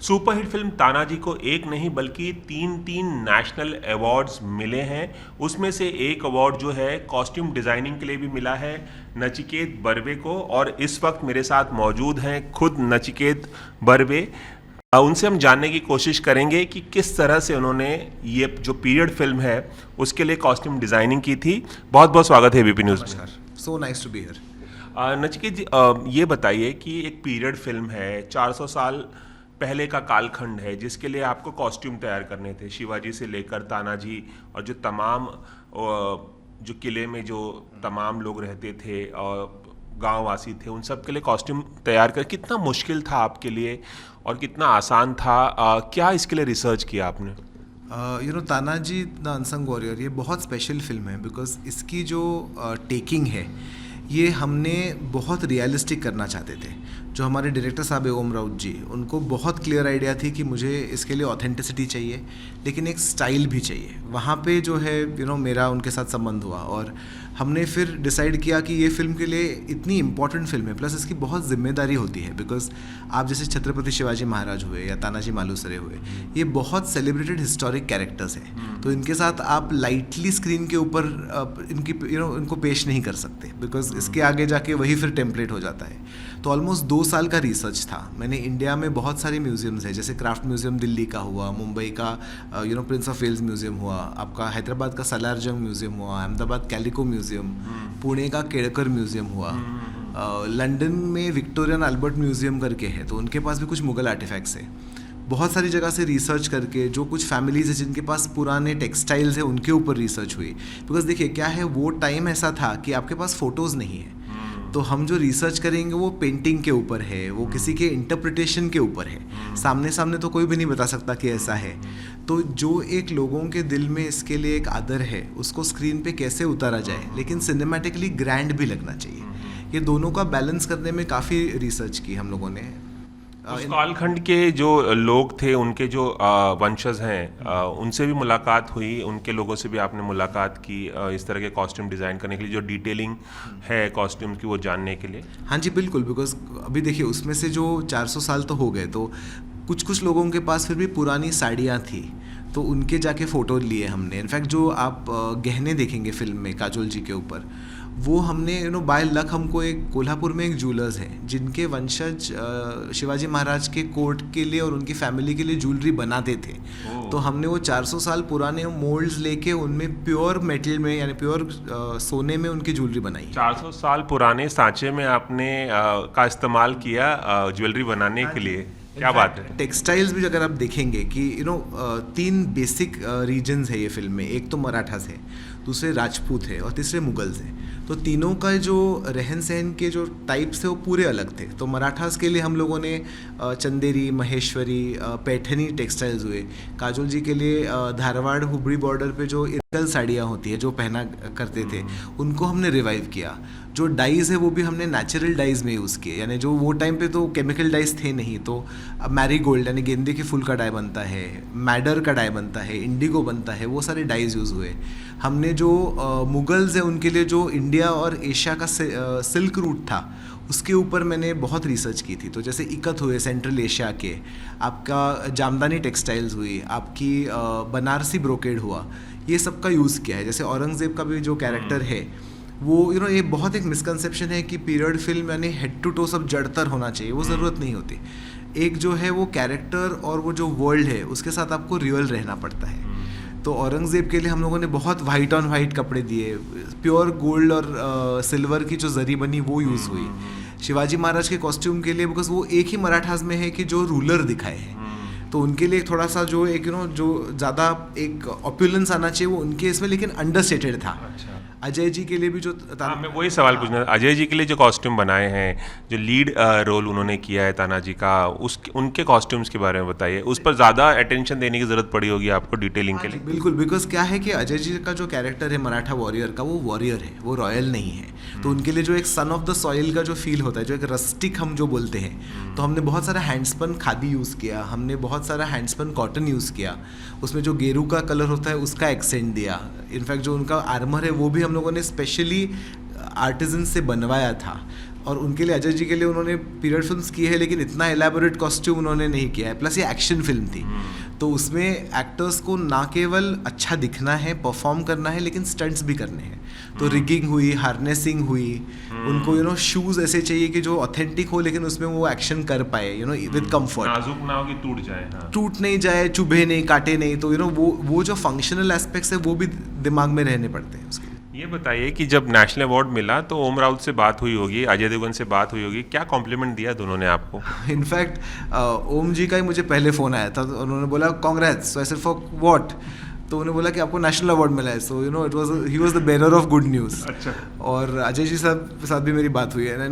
Superhit film Tanaji को एक नहीं बल्कि तीन नेशनल अवार्ड्स मिले हैं। उसमें से एक अवार्ड जो है कॉस्ट्यूम डिज़ाइनिंग के लिए भी मिला है नचिकेत बर्वे को, और इस वक्त मेरे साथ मौजूद हैं खुद नचिकेत बर्वे। उनसे हम जानने की कोशिश करेंगे कि किस तरह से उन्होंने ये जो पीरियड फिल्म है उसके लिए कॉस्ट्यूम डिज़ाइनिंग की थी। बहुत बहुत स्वागत है एबीपी न्यूज़ में। So nice to be here. Nachiket ji, ये बताइए कि एक पीरियड फिल्म है, 400 साल पहले का कालखंड है, जिसके लिए आपको कॉस्ट्यूम तैयार करने थे, शिवाजी से लेकर तानाजी और जो तमाम जो किले में जो तमाम लोग रहते थे और गांव वासी थे, उन सब के लिए कॉस्ट्यूम तैयार कर कितना मुश्किल था आपके लिए और कितना आसान था? क्या इसके लिए रिसर्च किया आपने? तानाजी द अनसंग वॉरियर ये बहुत स्पेशल फिल्म है बिकॉज इसकी जो टेकिंग है ये हमने बहुत रियलिस्टिक करना चाहते थे। जो हमारे डायरेक्टर साहब है ओम राउत जी, उनको बहुत क्लियर आइडिया थी कि मुझे इसके लिए ऑथेंटिसिटी चाहिए लेकिन एक स्टाइल भी चाहिए। वहाँ पे जो है मेरा उनके साथ संबंध हुआ और हमने फिर डिसाइड किया कि ये फ़िल्म के लिए इतनी इम्पॉर्टेंट फिल्म है, प्लस इसकी बहुत जिम्मेदारी होती है बिकॉज आप जैसे छत्रपति शिवाजी महाराज हुए या तानाजी मालुसरे हुए, ये बहुत सेलिब्रेटेड हिस्टोरिक कैरेक्टर्स हैं, तो इनके साथ आप लाइटली स्क्रीन के ऊपर इनकी इनको पेश नहीं कर सकते बिकॉज इसके आगे जाके वही फिर टेम्पलेट हो जाता है। तो ऑलमोस्ट 2 साल का रिसर्च था। मैंने इंडिया में बहुत सारे म्यूजियम्स हैं, जैसे क्राफ्ट म्यूजियम दिल्ली का हुआ, मुंबई का प्रिंस ऑफ वेल्स म्यूजियम हुआ, आपका हैदराबाद का सलारजंग म्यूजियम हुआ, अहमदाबाद कैलिको म्यूजियम, पुणे का केड़कर म्यूजियम हुआ, लंदन में विक्टोरियन अल्बर्ट म्यूजियम करके है, तो उनके पास भी कुछ मुगल आर्टिफैक्ट्स हैं। बहुत सारी जगह से रिसर्च करके जो कुछ फैमिलीज है जिनके पास पुराने टेक्सटाइल्स हैं उनके ऊपर रिसर्च हुई। बिकॉज देखिए क्या है, वो टाइम ऐसा था कि आपके पास फ़ोटोज़ नहीं है, तो हम जो रिसर्च करेंगे वो पेंटिंग के ऊपर है, वो किसी के इंटरप्रिटेशन के ऊपर है। सामने सामने तो कोई भी नहीं बता सकता कि ऐसा है। तो जो एक लोगों के दिल में इसके लिए एक आदर है, उसको स्क्रीन पे कैसे उतारा जाए लेकिन सिनेमैटिकली ग्रैंड भी लगना चाहिए, ये दोनों का बैलेंस करने में काफ़ी रिसर्च की हम लोगों ने। उस कालखंड के जो लोग थे, उनके जो वंशज हैं, उनसे भी मुलाकात हुई, उनके लोगों से भी आपने मुलाकात की इस तरह के कॉस्ट्यूम डिज़ाइन करने के लिए, जो डिटेलिंग है कॉस्ट्यूम की वो जानने के लिए? हाँ जी बिल्कुल, बिकॉज अभी देखिए उसमें से जो 400 साल तो हो गए, तो कुछ कुछ लोगों के पास फिर भी पुरानी साड़ियाँ थी, तो उनके जाके फ़ोटो लिए हमने। इनफैक्ट जो आप गहने देखेंगे फिल्म में काजोल जी के ऊपर, वो हमने बाय लक हमको एक कोल्हापुर में एक ज्वेलर्स हैं जिनके वंशज शिवाजी महाराज के कोर्ट के लिए और उनकी फैमिली के लिए ज्वेलरी बनाते थे। तो हमने वो 400 साल पुराने मोल्ड्स लेके उनमें प्योर मेटल में यानी प्योर सोने में उनकी ज्वेलरी बनाई। 400 साल पुराने सांचे में आपने का इस्तेमाल किया ज्वेलरी बनाने के लिए, क्या बात है। टेक्सटाइल्स भी अगर आप देखेंगे कि 3 बेसिक रीजन्स है ये फिल्म में। एक तो मराठास है, दूसरे राजपूत है और तीसरे मुगल्स हैं। तो तीनों का जो रहन सहन के जो टाइप्स थे वो पूरे अलग थे। तो मराठास के लिए हम लोगों ने चंदेरी, महेश्वरी, पैठनी टेक्सटाइल्स हुए। काजोल जी के लिए धारवाड़ हुबली बॉर्डर पे जो इरकल साड़ियाँ होती है जो पहना करते थे, उनको हमने रिवाइव किया। जो डाइज़ है वो भी हमने नेचुरल डाइज़ में यूज़ किए, यानी जो वो टाइम पे तो केमिकल डाइज़ थे नहीं। तो मैरीगोल्ड यानी गेंदे के फूल का डाई बनता है, मैडर का डाई बनता है, इंडिगो बनता है, वो सारे डाइज़ यूज़ हुए। हमने जो मुगल्स हैं उनके लिए जो इंडिया और एशिया का सिल्क रूट था उसके ऊपर मैंने बहुत रिसर्च की थी। तो जैसे इकत हुए सेंट्रल एशिया के, आपका जामदानी टेक्सटाइल्स हुई, आपकी बनारसी ब्रोकेड हुआ, ये सब का यूज़ किया है। जैसे औरंगज़ेब का भी जो कैरेक्टर है वो ये बहुत एक मिसकंसेप्शन है कि पीरियड फिल्म यानी हेड टू टो सब जड़तर होना चाहिए, वो ज़रूरत नहीं होती। एक जो है वो कैरेक्टर और वो जो वर्ल्ड है उसके साथ आपको रियल रहना पड़ता है। तो औरंगज़ेब के लिए हम लोगों ने बहुत वाइट ऑन वाइट कपड़े दिए, प्योर गोल्ड और सिल्वर की जो जरी बनी वो यूज़ हुई। शिवाजी महाराज के कॉस्ट्यूम के लिए बिकॉज वो एक ही मराठास में है कि जो रूलर दिखाए हैं, तो उनके लिए थोड़ा सा जो एक जो ज़्यादा एक ऑप्युलेंस आना चाहिए वो उनके इसमें लेकिन अंडरस्टेटेड था। अच्छा। अजय जी के लिए भी जो मैं वही सवाल पूछना, अजय जी के लिए जो कॉस्ट्यूम बनाए हैं, जो लीड रोल उन्होंने किया है तानाजी का, उनके कॉस्ट्यूम्स के बारे में बताइए। उस पर ज़्यादा अटेंशन देने की ज़रूरत पड़ी होगी आपको डिटेलिंग के लिए। बिल्कुल, बिकॉज क्या है कि अजय जी का जो कैरेक्टर है मराठा वॉरियर का, वो वॉरियर है, वो रॉयल नहीं है। तो उनके लिए जो एक सन ऑफ द सॉइल का जो फील होता है, जो एक रस्टिक हम जो बोलते हैं, तो हमने बहुत सारा हैंडस्पन खादी यूज़ किया, हमने बहुत सारा हैंडस्पन कॉटन यूज़ किया, उसमें जो गेरू का कलर होता है उसका एक्सेंट दिया। इनफैक्ट जो उनका आर्मर है वो भी हम लोगों ने स्पेशली आर्टिजन से बनवाया था। और उनके लिए, अजय जी के लिए उन्होंने पीरियड फिल्म्स की है लेकिन इतना एलैबोरेट कॉस्ट्यूम उन्होंने नहीं किया है, प्लस ये एक्शन फिल्म थी। तो उसमें एक्टर्स को ना केवल अच्छा दिखना है, परफॉर्म करना है, लेकिन स्टंट्स भी करने हैं। तो रिगिंग हुई, हार्नेसिंग हुई, उनको शूज़ ऐसे चाहिए कि जो ऑथेंटिक हो लेकिन उसमें वो एक्शन कर पाए विद कंफर्ट, नाजुक ना हो कि टूट जाए। हाँ। टूट नहीं जाए, चुभे नहीं, काटे नहीं। तो वो जो फंक्शनल एस्पेक्ट्स है वो भी दिमाग में रहने पड़ते हैं उसके लिए। ये बताइए कि जब नेशनल अवार्ड मिला तो ओम राउत से बात हुई होगी, अजय देवगन से बात हुई होगी, क्या कॉम्प्लीमेंट दिया दोनों ने आपको? इनफैक्ट ओम जी का ही मुझे पहले फ़ोन आया था, तो उन्होंने बोला congrats, so I said for what? तो उन्होंने बोला कि आपको नेशनल अवार्ड मिला है, so he was the bearer of good news. अच्छा। और अजय जी साथ भी मेरी बात हुई है,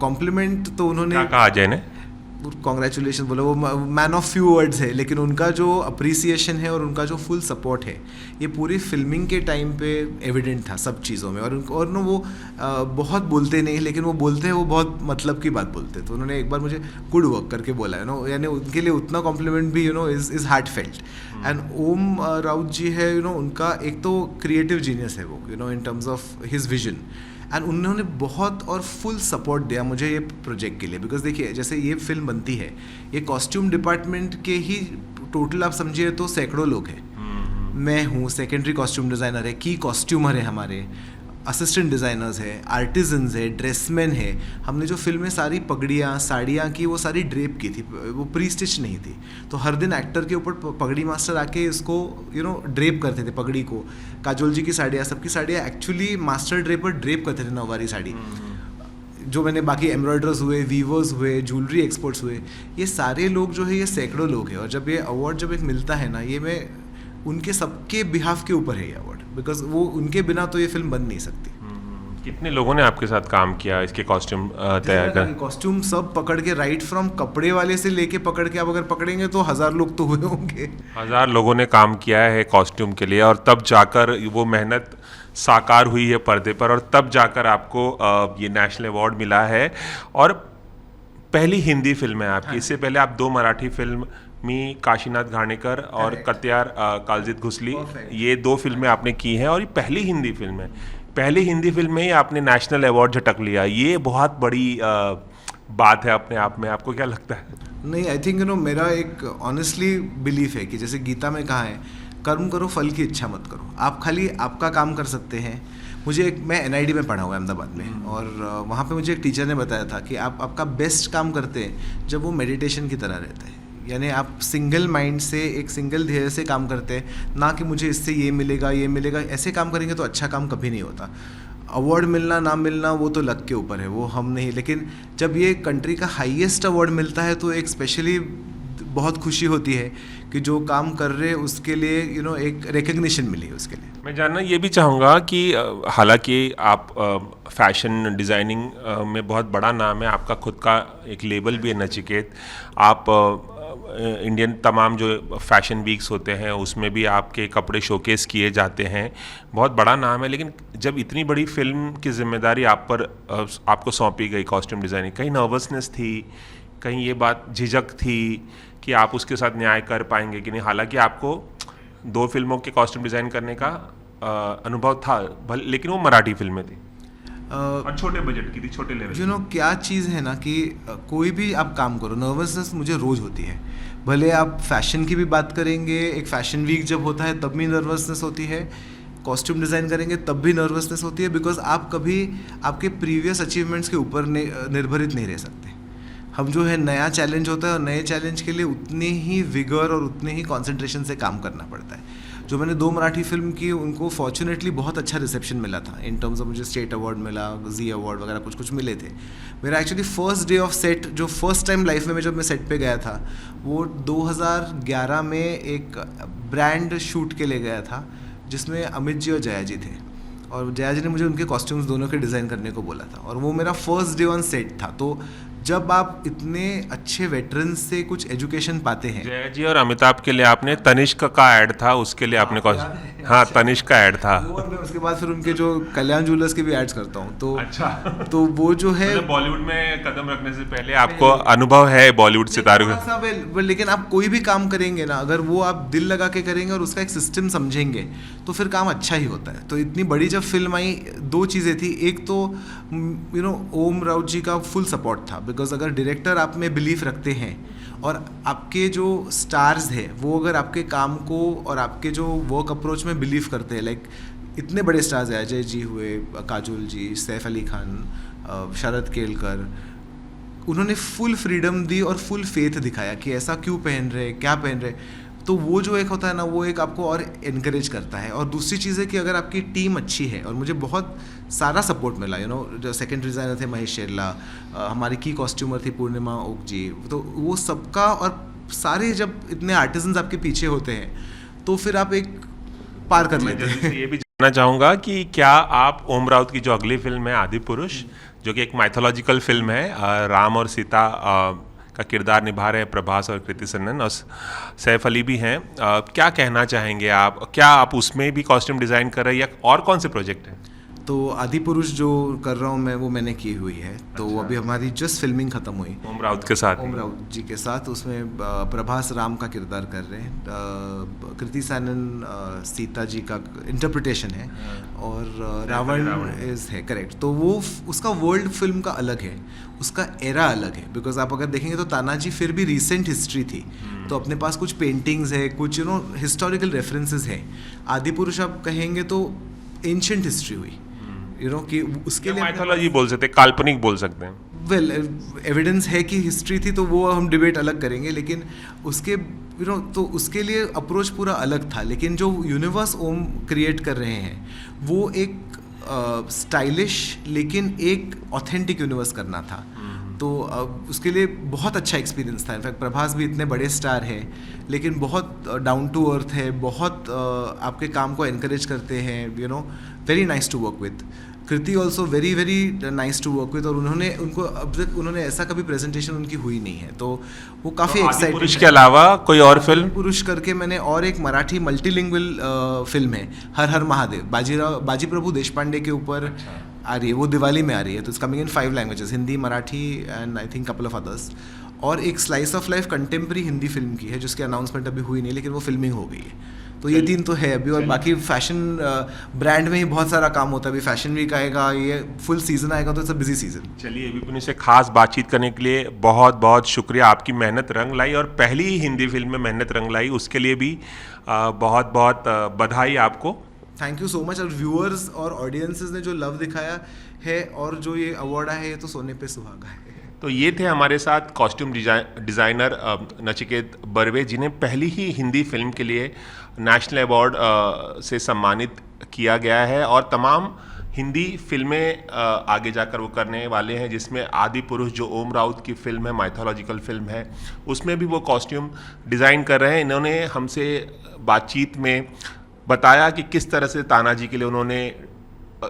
कॉम्प्लीमेंट तो उन्होंने क्या कहा अजय ने? कॉन्ग्रेचुलेशन बोला, वो मैन ऑफ फ्यू वर्ड्स है, लेकिन उनका जो अप्रिसिएशन है और उनका जो फुल सपोर्ट है ये पूरी फिल्मिंग के टाइम पे एविडेंट था सब चीज़ों में। और वो बहुत बोलते नहीं, लेकिन वो बोलते हैं वो बहुत मतलब की बात बोलते हैं। तो उन्होंने एक बार मुझे गुड वर्क करके बोला यानी उनके लिए उतना कॉम्प्लीमेंट भी इज़ हार्ट फेल्ट। एंड ओम राउत जी है उनका एक तो क्रिएटिव जीनियस है वो in terms of his vision, and उन्होंने बहुत और फुल सपोर्ट दिया मुझे ये प्रोजेक्ट के लिए। बिकॉज देखिए, जैसे ये फिल्म बनती है, ये कॉस्ट्यूम डिपार्टमेंट के ही टोटल आप समझिए तो सैकड़ों लोग हैं। मैं हूँ, सेकेंडरी कॉस्ट्यूम डिज़ाइनर है, की कॉस्ट्यूमर है, हमारे असिस्टेंट डिज़ाइनर्स है, आर्टिजन्स है, ड्रेसमैन है। हमने जो फिल्म में सारी पगड़ियाँ, साड़ियाँ की, वो सारी ड्रेप की थी, वो प्री स्टिच नहीं थी। तो हर दिन एक्टर के ऊपर पगड़ी मास्टर आके इसको ड्रेप करते थे पगड़ी को। काजोल जी की साड़ियाँ, सबकी साड़ियाँ एक्चुअली मास्टर ड्रेपर ड्रेप करते थे, नौवारी साड़ी। जो मैंने बाकी एम्ब्रॉयडर्स हुए, वीवर्स हुए, ज्वेलरी एक्सपर्ट्स हुए, ये सारे लोग जो है ये सैकड़ों लोग हैं। और जब ये अवार्ड जब एक मिलता है ना, ये मैं उनके सबके बिहाफ के ऊपर है ये अवार्ड, बिकॉज वो उनके बिना तो ये फिल्म बन नहीं सकती। कितने लोगों ने आपके साथ काम किया इसके कॉस्ट्यूम तैयार कर? कॉस्ट्यूम सब पकड़ के, राइट फ्रॉम कपड़े वाले से लेके पकड़ के, आप अगर पकड़ेंगे तो 1000 लोग तो हुए होंगे। 1000 लोगों ने काम किया है कॉस्ट्यूम के लिए, और तब जाकर वो मेहनत साकार हुई है पर्दे पर, और तब जाकर आपको ये नेशनल अवार्ड मिला है। और पहली हिंदी फिल्म है आपकी। इससे पहले आप 2 मराठी फिल्म मी काशीनाथ घाणेकर और कत्यार कालजीत घुसली, ये 2 फिल्में आपने की हैं, और ये पहली हिंदी फिल्म है। पहली हिंदी फिल्म में ही आपने नेशनल अवार्ड झटक लिया, ये बहुत बड़ी बात है अपने आप में। आपको क्या लगता है? नहीं, आई थिंक मेरा एक ऑनेस्टली बिलीफ है कि जैसे गीता में कहा है, कर्म करो फल की इच्छा मत करो। आप खाली आपका काम कर सकते हैं। मैं NID में पढ़ा हुआ अहमदाबाद में, और वहाँ पे मुझे एक टीचर ने बताया था कि आप आपका बेस्ट काम करते हैं जब वो मेडिटेशन की तरह रहता है। यानी आप सिंगल माइंड से, एक सिंगल ध्येय से काम करते हैं, ना कि मुझे इससे ये मिलेगा ये मिलेगा। ऐसे काम करेंगे तो अच्छा काम कभी नहीं होता। अवार्ड मिलना ना मिलना वो तो लक के ऊपर है, वो हम नहीं। लेकिन जब ये कंट्री का हाईएस्ट अवार्ड मिलता है तो एक स्पेशली बहुत खुशी होती है कि जो काम कर रहे उसके लिए एक रिकग्निशन मिली है उसके लिए। मैं जानना ये भी चाहूँगा कि हालांकि आप फैशन डिज़ाइनिंग में बहुत बड़ा नाम है, आपका खुद का एक लेबल भी है नचिकेत। आप इंडियन तमाम जो फैशन वीक्स होते हैं उसमें भी आपके कपड़े शोकेस किए जाते हैं, बहुत बड़ा नाम है। लेकिन जब इतनी बड़ी फिल्म की जिम्मेदारी आप पर आपको सौंपी गई कॉस्ट्यूम डिज़ाइनिंग, कहीं नर्वसनेस थी, कहीं ये बात झिझक थी कि आप उसके साथ न्याय कर पाएंगे कि नहीं? हालांकि आपको 2 फिल्मों के कॉस्ट्यूम डिज़ाइन करने का अनुभव था, लेकिन वो मराठी फिल्में थी और छोटे बजट की थी, छोटे लेवल। क्या चीज़ है ना कि कोई भी आप काम करो, नर्वसनेस मुझे रोज़ होती है। भले आप फैशन की भी बात करेंगे, एक फैशन वीक जब होता है तब भी नर्वसनेस होती है, कॉस्ट्यूम डिज़ाइन करेंगे तब भी नर्वसनेस होती है। बिकॉज आप कभी आपके प्रीवियस अचीवमेंट्स के ऊपर निर्भरित नहीं रह सकते। हम जो है, नया चैलेंज होता है और नए चैलेंज के लिए उतने ही विगर और उतने ही कंसंट्रेशन से काम करना पड़ता है। जो मैंने 2 मराठी फिल्म की, उनको फॉर्चुनेटली बहुत अच्छा रिसेप्शन मिला था इन टर्म्स ऑफ, मुझे स्टेट अवार्ड मिला, जी अवार्ड वगैरह कुछ मिले थे। मेरा actually first day of set, जो फर्स्ट टाइम लाइफ में जब मैं सेट पे गया था, वो 2011 में एक ब्रांड शूट के लिए गया था जिसमें अमित जी और जया जी थे, और जया जी ने मुझे उनके कॉस्ट्यूम्स दोनों के डिज़ाइन करने को बोला था, और वो मेरा फर्स्ट डे ऑन सेट था। तो जब आप इतने अच्छे वेटरन्स से कुछ एजुकेशन पाते हैं। जय जी और अमिताभ के लिए आपने तनिष्क का ऐड था, उसके लिए आपने हाँ तनिष्क का ऐड था। और मैं उसके बाद फिर उनके जो कल्याण ज्वेलर्स के भी एड्स करता हूँ, तो अच्छा तो वो जो है बॉलीवुड में कदम रखने से पहले आपको अनुभव है बॉलीवुड सितारों का। थोड़ा सा लेकिन आप कोई भी काम करेंगे ना, अगर वो आप दिल लगा के करेंगे और उसका एक सिस्टम समझेंगे तो फिर काम अच्छा ही होता है। तो इतनी बड़ी जब फिल्म आई, दो चीज़ें थी। एक तो ओम राउत जी का फुल सपोर्ट था, बिकॉज अगर डायरेक्टर आप में बिलीफ रखते हैं और आपके जो स्टार्स हैं वो अगर आपके काम को और आपके जो वर्क अप्रोच में बिलीव करते हैं, लाइक इतने बड़े स्टार्स हैं, अजय जी हुए, काजोल जी, सैफ अली खान, शरद केलकर, उन्होंने फुल फ्रीडम दी और फुल फेथ दिखाया कि ऐसा क्यों पहन रहे, क्या पहन रहे। तो वो जो एक होता है ना, वो एक आपको और इनकरेज करता है। और दूसरी चीज़ है कि अगर आपकी टीम अच्छी है, और मुझे बहुत सारा सपोर्ट मिला, जो सेकंड डिज़ाइनर थे महेश शेरला, हमारी की कॉस्ट्यूमर थी पूर्णिमा ओक जी, तो वो सबका, और सारे जब इतने आर्टिजन्स आपके पीछे होते हैं तो फिर आप एक पार कर लेते हैं। ये भी जानना चाहूँगा कि क्या आप ओम राउत की जो अगली फिल्म है आदि पुरुष, जो कि एक माइथोलॉजिकल फिल्म है, राम और सीता का किरदार निभा रहे हैं प्रभास और कृति सनन, और सैफ अली भी हैं, क्या कहना चाहेंगे आप? क्या आप उसमें भी कॉस्ट्यूम डिज़ाइन कर रहे हैं या और कौन से प्रोजेक्ट हैं? तो आदि पुरुष जो कर रहा हूँ मैं, वो मैंने की हुई है। तो अभी हमारी जस्ट फिल्मिंग ख़त्म हुई ओम राउत के साथ। ओम राउत जी के साथ। उसमें प्रभास राम का किरदार कर रहे हैं, कृति सैनन सीता जी का इंटरप्रिटेशन है, और रावण इज है, करेक्ट। तो वो उसका वर्ल्ड फिल्म का अलग है, उसका एरा अलग है। बिकॉज आप अगर देखेंगे तो तानाजी फिर भी रिसेंट हिस्ट्री थी, तो अपने पास कुछ पेंटिंग्स है, कुछ हिस्टोरिकल रेफरेंसेस है। आदि पुरुष आप कहेंगे तो एंशिएंट हिस्ट्री हुई, कि उसके लिए माइथोलॉजी बोल सकते हैं, काल्पनिक बोल सकते हैं। वेल, एविडेंस है कि हिस्ट्री थी, तो वो हम डिबेट अलग करेंगे, लेकिन उसके तो उसके लिए अप्रोच पूरा अलग था। लेकिन जो यूनिवर्स ओम क्रिएट कर रहे हैं वो एक स्टाइलिश लेकिन एक ऑथेंटिक यूनिवर्स करना था। तो उसके लिए बहुत अच्छा एक्सपीरियंस था। इनफैक्ट प्रभास भी इतने बड़े स्टार है, लेकिन बहुत डाउन टू अर्थ है, बहुत आपके काम को एनकरेज करते हैं, very nice to work with. Kriti also very very nice to work with, और उन्होंने ऐसा कभी प्रेजेंटेशन उनकी हुई नहीं है, तो वो काफ़ी एक्साइटेड। पुरुष के अलावा कोई और फिल्म? पुरुष करके मैंने और एक मराठी मल्टीलिंगुअल फिल्म है, हर हर महादेव, बाजी प्रभु देशपांडे के ऊपर आ रही है। वो दिवाली में आ रही है, तो it's coming in 5 languages, Hindi, Marathi and I think couple of others. और एक slice of life contemporary Hindi film की है, जिसकी अनाउंसमेंट अभी हुई नहीं, लेकिन वो फिल्मिंग हो गई है। तो ये 3 तो है अभी, और बाकी फैशन ब्रांड में ही बहुत सारा काम होता है। अभी फैशन वीक आएगा, ये फुल सीजन आएगा, तो इट्स अ बिजी सीजन। चलिए, एबीपी न्यूज़ से खास बातचीत करने के लिए बहुत बहुत शुक्रिया। आपकी मेहनत रंग लाई, और पहली ही हिंदी फिल्म में मेहनत रंग लाई, उसके लिए भी बहुत बहुत बधाई आपको। Thank you so much. और व्यूअर्स और ऑडियंसेस ने जो लव दिखाया है, और जो ये अवार्ड है, ये तो सोने पे सुहागा है। तो ये थे हमारे साथ कॉस्ट्यूम डिज़ाइनर नचिकेत बर्वे, जिन्हें पहली ही हिंदी फिल्म के लिए नेशनल अवार्ड से सम्मानित किया गया है, और तमाम हिंदी फिल्में आगे जाकर वो करने वाले हैं, जिसमें आदि पुरुष जो ओम राउत की फिल्म है, माइथोलॉजिकल फिल्म है, उसमें भी वो कॉस्ट्यूम डिज़ाइन कर रहे हैं। इन्होंने हमसे बातचीत में बताया कि किस तरह से तानाजी के लिए उन्होंने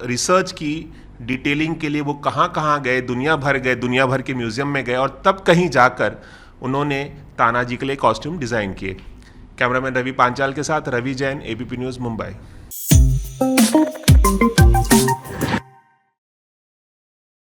रिसर्च की, डिटेलिंग के लिए वो कहाँ कहाँ गए, दुनिया भर के म्यूज़ियम में गए, और तब कहीं जाकर उन्होंने तानाजी के लिए कॉस्ट्यूम डिज़ाइन किए। कैमरामैन रवि पांचाल के साथ रवि जैन, एबीपी न्यूज़, मुंबई।